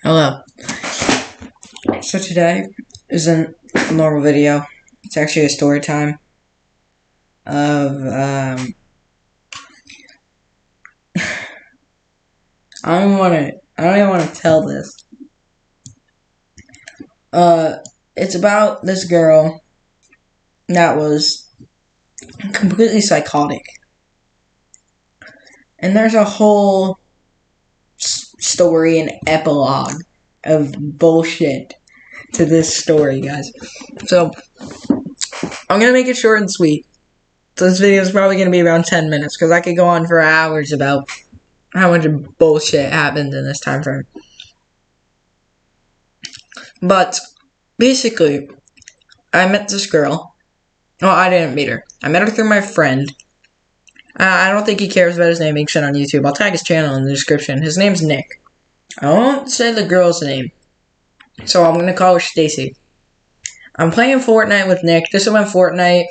Hello. So today isn't a normal video. It's actually a story time of I don't even wanna tell this. It's about this girl that was completely psychotic. And there's a whole story and epilogue of bullshit to this story, guys. So I'm gonna make it short and sweet. So this video is probably gonna be around 10 minutes because I could go on for hours about how much bullshit happened in this time frame. But basically, I met this girl. Well, I didn't meet her. I met her through my friend. I don't think he cares about his name being sent on YouTube. I'll tag his channel in the description. His name's Nick. I won't say the girl's name, so I'm gonna call her Stacy. I'm playing Fortnite with Nick. This is when Fortnite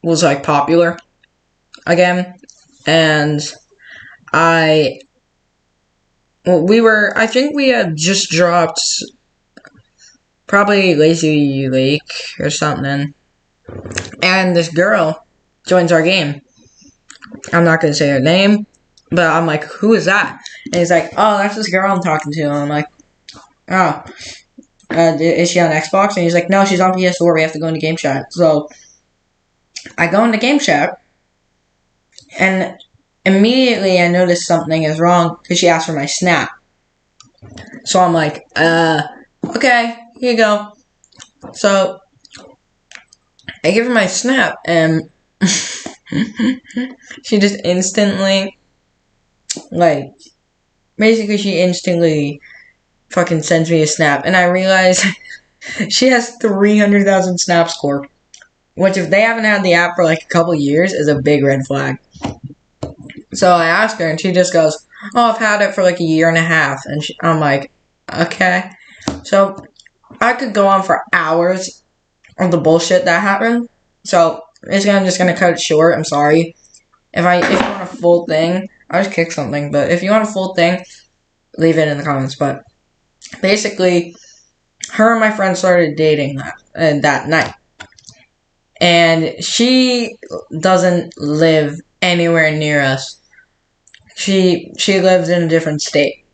was like popular again, and I think we had just dropped probably Lazy Lake or something, and this girl joins our game. I'm not gonna say her name, but I'm like, who is that? And he's like, oh, that's this girl I'm talking to. And I'm like, oh, is she on Xbox? And he's like, no, she's on PS4. We have to go into game chat. So I go into game chat, and immediately I notice something is wrong because she asked for my snap. So I'm like, okay, here you go. So I give her my snap, and she just instantly, basically she instantly fucking sends me a snap, and I realize she has 300,000 snap score, which if they haven't had the app for like a couple years is a big red flag. So I asked her, and she just goes, oh, I've had it for like a year and a half, and I'm like, okay. So I could go on for hours of the bullshit that happened, so I'm just gonna cut it short. I'm sorry. If you want a full thing, I'll just kick something. But if you want a full thing, leave it in the comments. But basically, her and my friend started dating that night, and she doesn't live anywhere near us. She lives in a different state,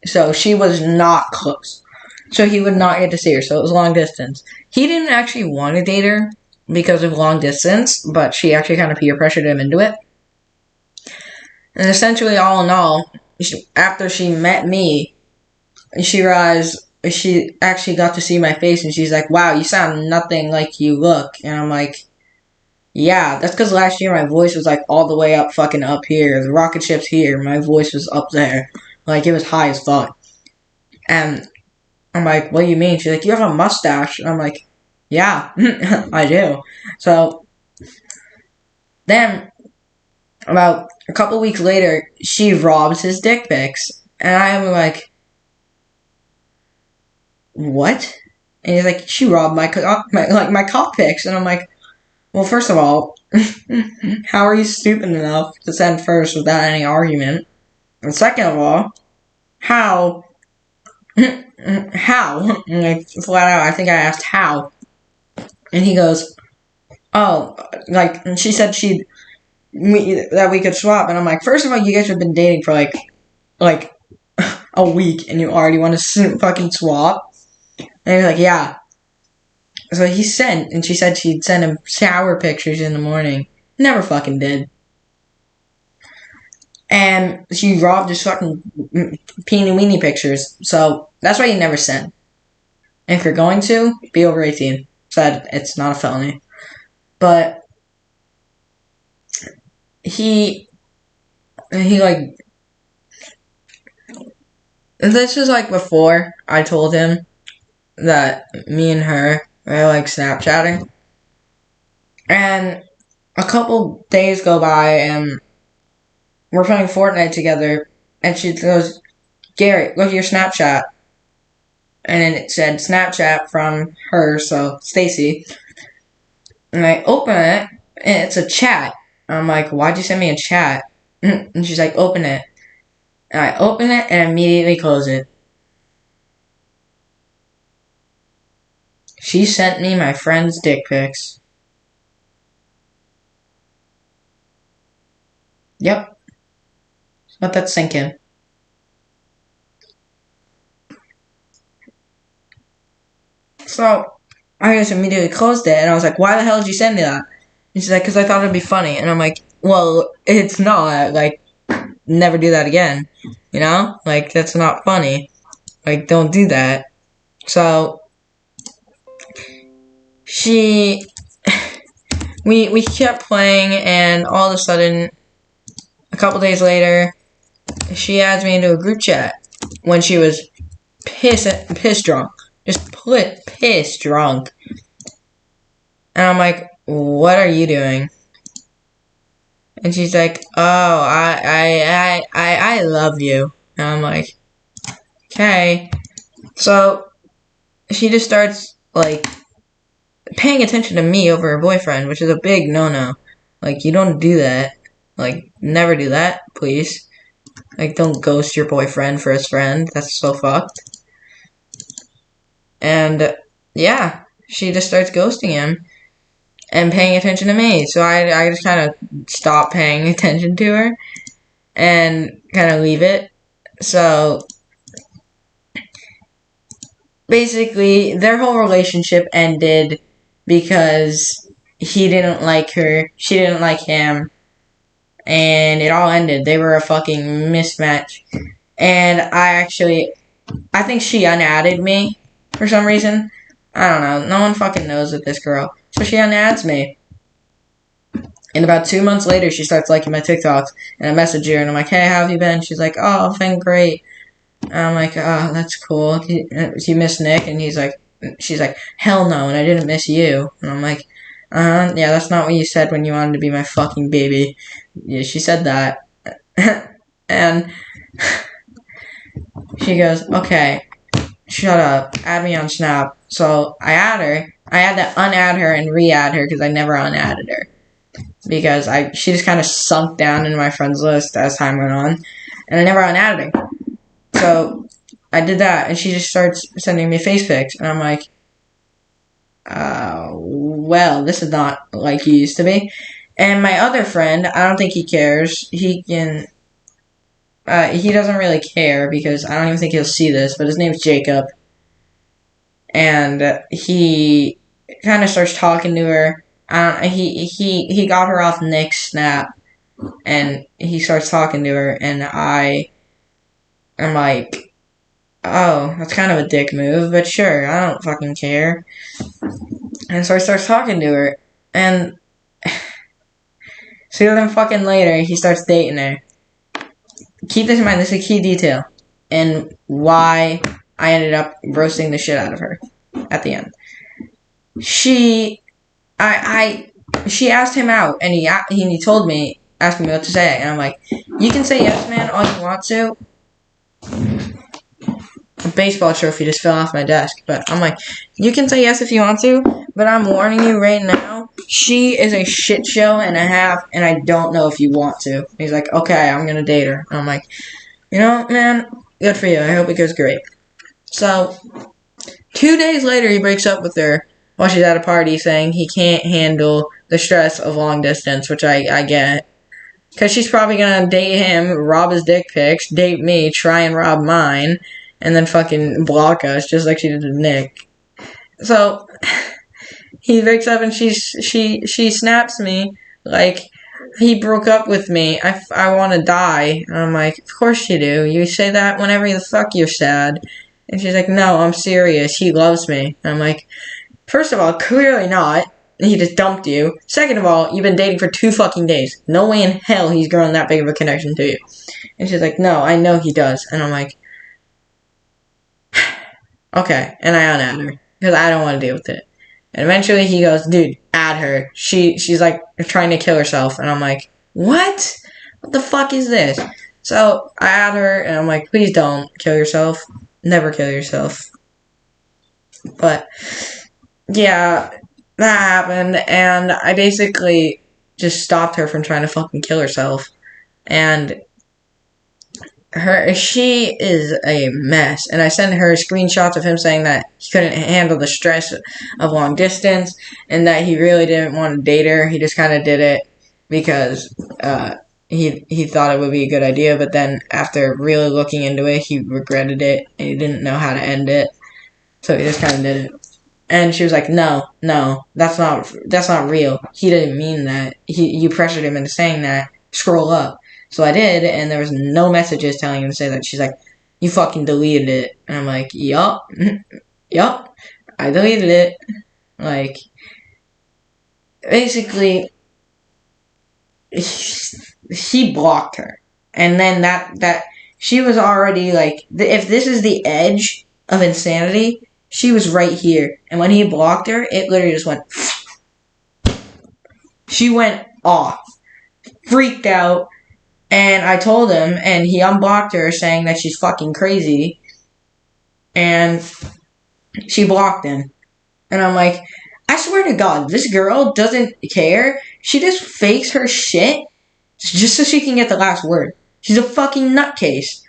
so she was not close. So he would not get to see her. So it was long distance. He didn't actually want to date her because of long distance, but she actually kind of peer pressured him into it. And essentially, all in all, after she met me, she realized she actually got to see my face, and she's like, wow, you sound nothing like you look. And I'm like, yeah, that's because last year my voice was like all the way up fucking up here. The rocket ship's here. My voice was up there. Like, it was high as fuck. And I'm like, what do you mean? She's like, you have a mustache. And I'm like, yeah, I do. So then, about a couple weeks later, she robs his dick pics. And I'm like, what? And he's like, she robbed my cock pics. And I'm like, well, first of all, how are you stupid enough to send first without any argument? And second of all, how? How? And I flat out, I think I asked how. And he goes, oh, and she said that we could swap. And I'm like, first of all, you guys have been dating for like a week, and you already want to fucking swap? And he's like, yeah. So he sent, and she said she'd send him shower pictures in the morning. Never fucking did. And she robbed his fucking peeny weenie pictures. So that's why he never sent. And if you're going to, be over 18. Said it's not a felony. But he this is like before I told him that me and her were like Snapchatting. And a couple days go by, and we're playing Fortnite together, and she goes, Garrett, look at your Snapchat. And then it said Snapchat from her, so Stacy. And I open it, and it's a chat. I'm like, why'd you send me a chat? And she's like, open it. And I open it and immediately close it. She sent me my friend's dick pics. Yep. Let that sink in. So, I just immediately closed it, and I was like, why the hell did you send me that? And she's like, because I thought it'd be funny. And I'm like, well, it's not. Like, never do that again. You know? Like, that's not funny. Like, don't do that. So, we kept playing, and all of a sudden, a couple days later, she adds me into a group chat when she was piss drunk. Just piss drunk. And I'm like, what are you doing? And she's like, oh, I love you. And I'm like, okay. So she just starts like paying attention to me over her boyfriend, which is a big no-no. Like, you don't do that. Like, never do that, please. Like, don't ghost your boyfriend for his friend. That's so fucked. And yeah, she just starts ghosting him and paying attention to me. So I just kind of stop paying attention to her and kind of leave it. So basically, their whole relationship ended because he didn't like her, she didn't like him, and it all ended. They were a fucking mismatch. And I think she unadded me for some reason. I don't know. No one fucking knows with this girl. So she unadds me. And about 2 months later, she starts liking my TikToks. And I message her, and I'm like, hey, how have you been? She's like, oh, I've been great. And I'm like, oh, that's cool. You miss Nick? And she's like, hell no, and I didn't miss you. And I'm like, yeah, that's not what you said when you wanted to be my fucking baby. Yeah, she said that. And she goes, okay, shut up, add me on Snap. So I add her. I had to unadd her and re-add her because I never unadded her. Because she just kind of sunk down into my friends list as time went on. And I never unadded her. So I did that, and she just starts sending me face pics. And I'm like, well, this is not like he used to be. And my other friend, I don't think he cares. He doesn't really care because I don't even think he'll see this, but his name's Jacob. And he kind of starts talking to her. He got her off Nick's Snap, and he starts talking to her, and I'm like, oh, that's kind of a dick move, but sure, I don't fucking care. And so he starts talking to her, and sooner than fucking later, he starts dating her. Keep this in mind, this is a key detail, and why I ended up roasting the shit out of her at the end. She asked him out, and he told me, asking me what to say, and I'm like, you can say yes, man, all you want to. A baseball trophy just fell off my desk, but I'm like, you can say yes if you want to, but I'm warning you right now, she is a shit show and a half, and I don't know if you want to. He's like, okay, I'm gonna date her. And I'm like, you know, man, good for you. I hope it goes great. So 2 days later, he breaks up with her while she's at a party, saying he can't handle the stress of long distance, which I get. Because she's probably gonna date him, rob his dick pics, date me, try and rob mine, and then fucking block us, just like she did to Nick. So he breaks up, and she snaps me like he broke up with me. I want to die. And I'm like, of course you do. You say that whenever the fuck you're sad. And she's like, no, I'm serious. He loves me. And I'm like, first of all, clearly not. He just dumped you. Second of all, you've been dating for 2 fucking days. No way in hell he's grown that big of a connection to you. And she's like, no, I know he does. And I'm like, okay. And I unadd her because I don't want to deal with it. And eventually he goes, dude, add her. She's like trying to kill herself. And I'm like, what? What the fuck is this? So I add her, and I'm like, please don't kill yourself. Never kill yourself. But yeah, that happened, and I basically just stopped her from trying to fucking kill herself. And She is a mess, and I sent her screenshots of him saying that he couldn't handle the stress of long distance, and that he really didn't want to date her. He just kind of did it because he thought it would be a good idea, but then after really looking into it, he regretted it, and he didn't know how to end it, so he just kind of did it. And she was like, no, that's not real. He didn't mean that. You pressured him into saying that. Scroll up. So I did, and there was no messages telling him to say that. She's like, you fucking deleted it. And I'm like, yup, yup, I deleted it. Like, basically, he blocked her. And then that she was already like, if this is the edge of insanity, she was right here. And when he blocked her, it literally just went. She went off. Freaked out. And I told him, and he unblocked her, saying that she's fucking crazy. And she blocked him. And I'm like, I swear to God, this girl doesn't care. She just fakes her shit just so she can get the last word. She's a fucking nutcase.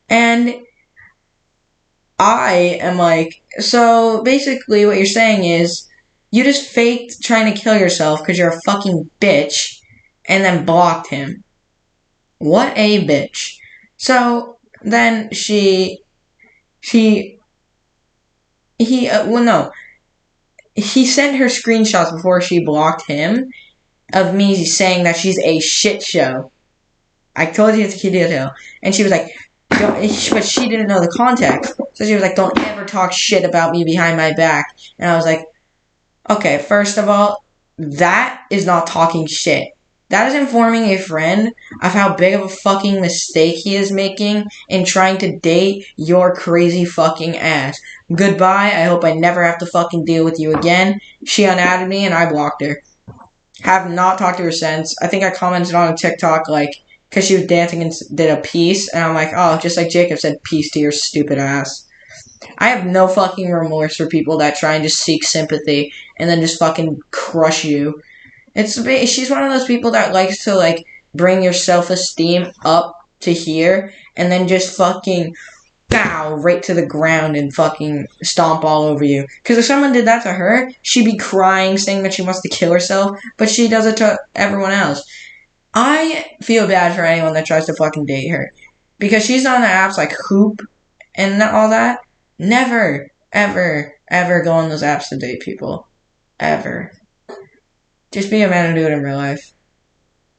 And I am like, so basically what you're saying is, you just faked trying to kill yourself because you're a fucking bitch, and then blocked him. What a bitch. So then he sent her screenshots before she blocked him of me saying that she's a shit show. I told you it's a key detail. And she was like, but she didn't know the context. So she was like, don't ever talk shit about me behind my back. And I was like, okay, first of all, that is not talking shit. That is informing a friend of how big of a fucking mistake he is making in trying to date your crazy fucking ass. Goodbye, I hope I never have to fucking deal with you again. She unadded me and I blocked her. Have not talked to her since. I think I commented on a TikTok, like, because she was dancing and did a piece, and I'm like, oh, just like Jacob said, peace to your stupid ass. I have no fucking remorse for people that try and just seek sympathy and then just fucking crush you. She's one of those people that likes to, like, bring your self-esteem up to here and then just fucking bow right to the ground and fucking stomp all over you. Because if someone did that to her, she'd be crying, saying that she wants to kill herself, but she does it to everyone else. I feel bad for anyone that tries to fucking date her. Because she's on the apps like Hoop and all that. Never, ever, ever go on those apps to date people. Ever. Just be a man and do it in real life.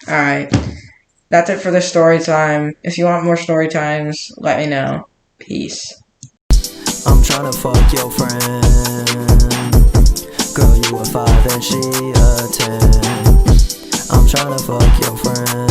Alright. That's it for the story time. If you want more story times, let me know. Peace. I'm tryna fuck your friend. Girl, you a 5 and she a 10. I'm tryna fuck your friend.